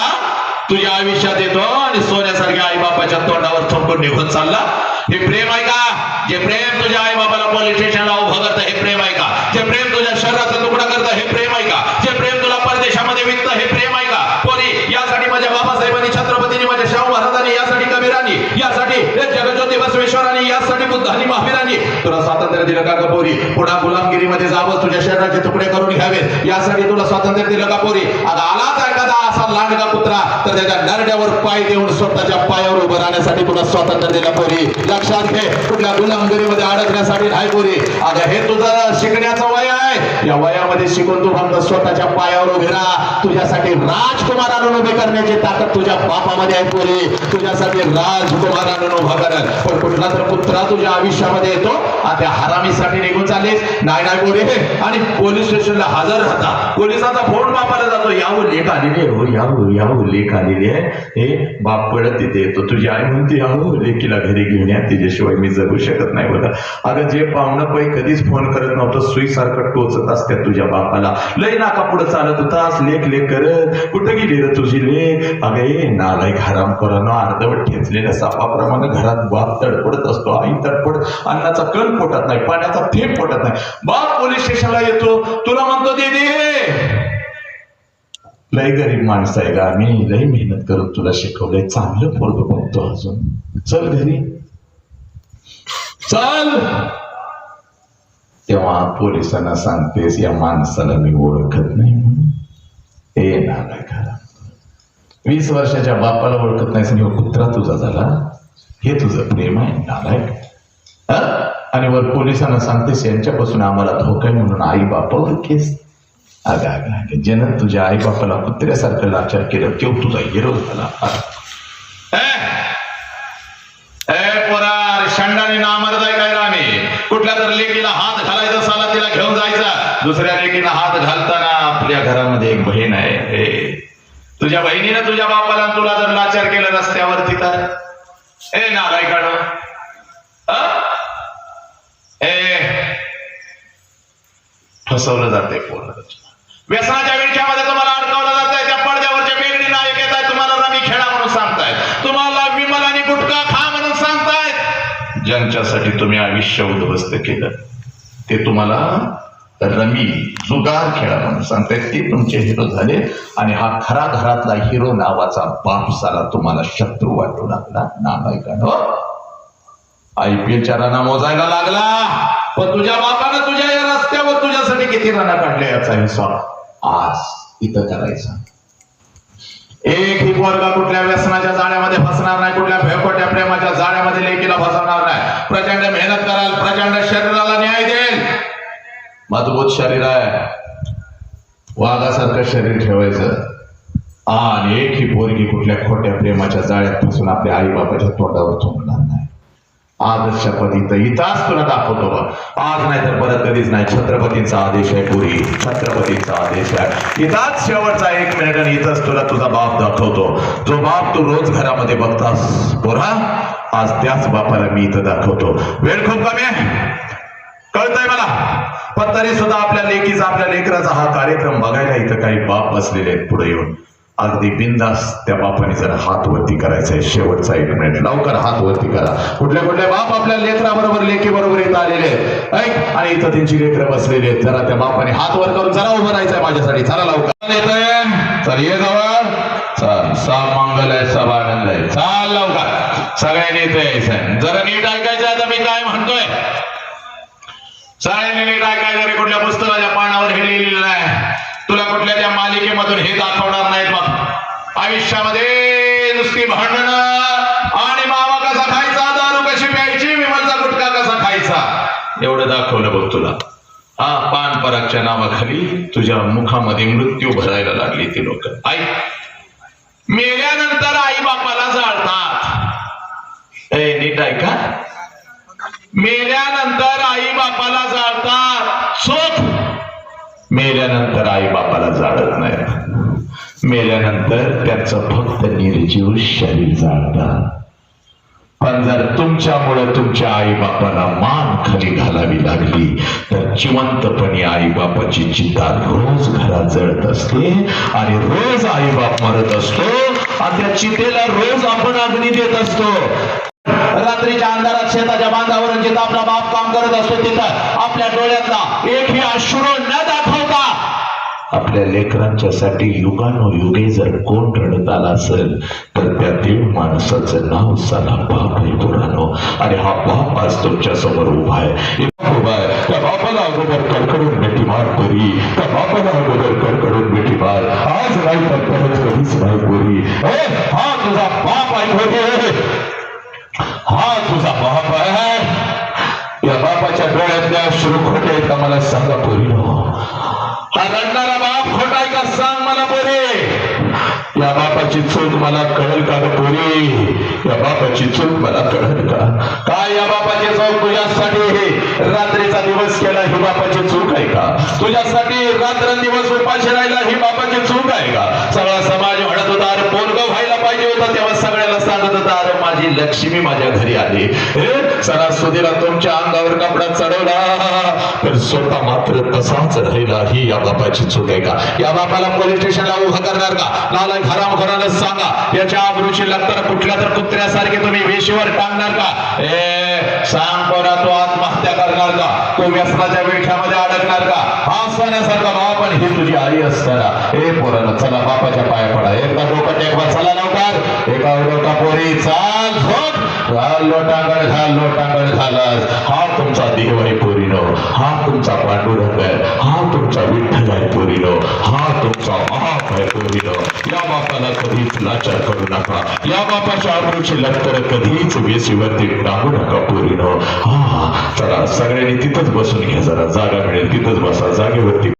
तुझ्या आयुष्यात येतो आणि सोन्यासारख्या आई बापाच्या तोंडावर थोडकून निघून चालला. हे प्रेम आहे का? जे प्रेम तुझ्या आई बाबाला पोलीस स्टेशनला उभं करतं हे प्रेम आहे का? जे प्रेम तुझ्या शरीराचा तुकडा करतं हे प्रेम आहे का? जे प्रेम तुला परदेशामध्ये विकतं हे प्रेम आहे का? पोरी, यासाठी माझ्या बाबासाहेबांनी, छत्रपतींनी, माझ्या शाहू महाराजांनी, यासाठी कबीरांनी, यासाठी जगज्योती बसवेश्वरांनी, यासाठी बुद्धांनी, महावीरांनी तुला स्वातंत्र्य दिलं का पोरी? पुन्हा गुलामगिरीमध्ये जावं, तुझ्या शरीराचे तुकडे करून घ्यावेत यासाठी तुला स्वातंत्र्य दिलं का पोरी? आता आलाच एखादा असा लांडगा कुत्रा तर त्याच्या नरड्यावर पाय देऊन स्वतःच्या पायावर उभं राहण्यासाठी तुला स्वातंत्र्य दिलं पोरी. लक्षात घे, कुठल्या गुलामगिरीमध्ये अडकण्यासाठी नाही पोरी. आता हे तुझं शिकण्याचं वय आहे. या वयामध्ये शिकून तू फक्त स्वतःच्या पायावर उभे राहा. तुझ्यासाठी राजकुमारांना उभे करण्याची ताकद तुझ्या बापामध्ये आहे पोरी. तुझ्यासाठी राजकुमारांना उभा करेल. पण कुठला तर कुत्रा तुझ्या आयुष्यामध्ये येतो त्या हरामीसाठी निघून चाललेस नाही नाही पोरी. आणि पोलीस स्टेशनला हजर राहता, पोलिसांचा फोन बापाला जातो, यावं लेख आलेली आहे हो, यावं लेख आलेली आहे. हे बाप पडत तिथे येतो. तुझी आई म्हणते यावं लेकीला घरी घेऊन या, तिच्याशिवाय मी जगू शकत नाही बघा. अगं जे पाहुणं पै कधीच फोन करत नव्हतं सुईसारखं टोचत असतात तुझ्या बापाला. लय नाका पुढे चालत होतास लेख लेख करत. कुठं गेली रे तुझी लेख? अगे नालायक हरामखोरानं अर्धवट ठेचलेल्या सापाप्रमाणे घरात बाप तडपडत असतो, आई तडपड, अन्नाचा कण पोटात नाही, पाण्याचा थेंब पोटात नाही. बाप पोलीस स्टेशनला येतो, तुला म्हणतो दीदी लय गरीब माणसं आहे का, मी लय मेहनत करून तुला शिकवलंय, चांगलं पोरगं बघतो अजून, चल घरी चल. तेव्हा पोलिसांना सांगतेस या माणसाला मी ओळखत नाही म्हणून. हे नालायक खरा, 20 वर्षाच्या बापाला ओळखत नाहीस आणि कुत्रा तुझा झाला, हे तुझं प्रेम आहे नालायक. आणि वर पोलिसांना सांगतेस यांच्यापासून आम्हाला धोका आहे म्हणून आई बापावर केस. अगं ज्यानं तुझ्या आई बापाला कुत्र्यासारखं लाचार केलं तेव्हा तुझा हिरो झाला. शंडाने नामर्द आहे काय रामे? कुठल्या तर लेकीला हात घालायचा साला तिला घेऊन जायचा. दुसऱ्या लेकीला हात घालताना आपल्या घरामध्ये एक बहीण आहे. तुझ्या बहिणीनं तुझ्या बापाला तुला जर लाचार केलं रस्त्यावरती तर नालायकानं फसवलं जाते पोरं. व्यसनाच्या विळख्यामध्ये तुम्हाला अडकवलं जात आहे. त्या पडद्यावरचे वेगळी नायक येत आहे, तुम्हाला रमी खेळा म्हणून सांगतायत, तुम्हाला विमल आणि गुटखा खा म्हणून सांगतायत. ज्यांच्यासाठी तुम्ही आयुष्य उद्ध्वस्त केलं ते तुम्हाला रमी जुगार खेळा म्हणून सांगतायत, ते तुमचे हिरो झाले. आणि हा खरा घरातला हिरो नावाचा बाप साला तुम्हाला शत्रू वाटू लागला नालायकानं. IPLच्या राना मोजायला लागला, पण तुझ्या बापानं तुझ्या या रस्त्यावर तुझ्यासाठी किती राना काढल्या याचा हिसाब आज इथं करायचा. एक ही पोरगा कुठल्या व्यसनाच्या जाळ्यामध्ये फसणार नाही, कुठल्या भेकोट्या प्रेमाच्या जाळ्यामध्ये लेकीला फसवणार नाही. शरीर आहे, वाघासारखं शरीर ठेवायचं आणि एक ही पोरगी कुठल्या खोट्या प्रेमाच्या जाळ्यात फसून आपल्या आई बापाच्या तोंडावर थुंकणार नाही. आजच्या पदी तर इथंच तुला दाखवतो बघ, आज नाही तर परत कधीच नाही. छत्रपतींचा आदेश आहे पुरी, छत्रपतींचा आदेश आहे. इथंच शेवटचा 1 मिनिट आणि इथंच तुला तुझा बाप दाखवतो. जो बाप तू रोज घरामध्ये बघतास पोरा, आज त्याच बापाला मी इथं दाखवतो. वेळ खूप कमी आहे, कळतंय मला, पण तरी सुद्धा आपल्या लेकीचा, आपल्या लेकराचा हा कार्यक्रम बघायला इथं काही बाप बसलेले आहेत पुढे येऊन. अगदी बिंदास त्या बापाने जरा हात वरती करायचा आहे. शेवटचा 1 मिनिट, लवकर हात वरती करा. कुठले कुठले बाप आपल्या लेकराबरोबर लेकी बरोबर इथं आलेले आहेत ऐक, आणि इथं त्यांची लेकरं बसलेली आहेत. जरा त्या बापाने हात वर करून जरा उभं राहायचंय माझ्यासाठी. चला लवकर येतोय, चल ये जवळ, चल. सब मंगल आहे, सब आनंद आहे, चाल लवकर. सगळ्यांनी इथे यायचंय. जरा नीट ऐकायचं आता मी काय म्हणतोय. सगळ्यांनी नीट ऐकायचं रे. कुठल्या पुस्तकाच्या पानावर हे लिहिलेलं आहे, तुला कुठल्या त्या मालिकेमधून हे दाखवणार नाहीत. मग आयुष्यामध्ये नुसती भांडणं आणि मावा कसा खायचा, दारू कशी प्यायची, विमलचा गुटखा कसा खायचा, एवढं दाखवलं बघ तुला. हा, पान परागच्या नावाखाली तुझ्या मुखामध्ये मृत्यू भरायला लागली ती लोक. आई मेल्यानंतर आई बापाला जाळतात. ए नीट ऐका, मेल्यानंतर आई बापाला जाळतात. सुख मेल्यानंतर आई बापाला जाळत नाही. मेल्यानंतर त्याचं फक्त निर्जीव शरीर जाळतात. पण जर तुमच्यामुळे तुमच्या आई बापाला मान खाली घालावी लागली तर जिवंतपणे आई बापाची चिता रोज घरात जळत असते आणि रोज आई बाप मरत असतो आणि त्या चितेला रोज आपण अग्नी देत असतो. रात्रीच्या अंधारात शेताच्या बांधावर जिथं आपला बाप काम करत असतो तिथं आपल्या डोळ्यातला एकही अश्रू न दाखवता आपल्या लेकरांच्यासाठी युगानुयुगे जर कोण रडत आला असेल तर त्या देव माणसाचं नाव साला बाप आहे पुरानो. आणि हा बाप आज तुमच्या समोर उभा आहे. त्या बापाला अगोदर कडकडून मिठी मार पोरी, त्या बापाला अगोदर कडकडून मिठी मार. आज नाही तर परत कधीच नाही पोरी. हा तुझा बाप आहे पोरी, हा तुझा बाप आहे. या बापाच्या डोळ्यातल्या अश्रू खोटे आहेत का मला सांगा पोरीनो. हा रडणारा बाप खोटा आहे का सांग मला पोरी. या बापाची चूक मला कळेल का ग पोरी, या बापाची चूक मला कळेल का. काय या बापाची चूक तुझ्यासाठी हे रात्रीचा दिवस केला ही बापाची चूक आहे का. तुझ्यासाठी रात्रंदिवस उपाशी राहिला ही बापाची चूक आहे का. सगळा समाज म्हणत होता अरे पोरगं व्हायला पाहिजे होता, तेव्हा सगळ्याला सांगत होता अरे माझी लक्ष्मी माझ्या घरी आली. सणासुदीला तुमच्या अंगावर कपडा चढवला तर स्वतः मात्र तसाच राहिला ही या बापाची चूक आहे का. या बापाला पोलीस स्टेशनला उभं करणार का. नालायक हरामखोराला सांगा याच्या आबरूची लागताना कुठल्या तर कुत्र्यासारखे तुम्ही वेशीवर टांगणार का. सांग पोरा तो आत्महत्या करणार का, तो व्यसनाच्या विळख्यामध्ये अडकणार का. हा सोन्यासारखा बाप आणि ही तुझी आई असताना. पोरानं चला बापाच्या पाया पडा, एकदा डोकं टेकवा, चला लवकर. एका डोका पोरी चाल झोप, लोटांगण घाल, लोटांगण घालास. हा तुमचा देव आहे पोरीनो, हा तुमचा पांडुरंग आहे, हा तुमचा विठ्ठल आहे पोरीनो, हा तुमचा बाप आहे पोरीनो. या बापाला कधीच लाचार करू नका, या बापाच्या आबरूची लष्कर कधीच वेशीवरती टांगू नका पोरीनो. हा चला सगळ्यांनी तिथंच बसून घ्या, जरा जागा मिळेल तिथंच बसा जागेवरती.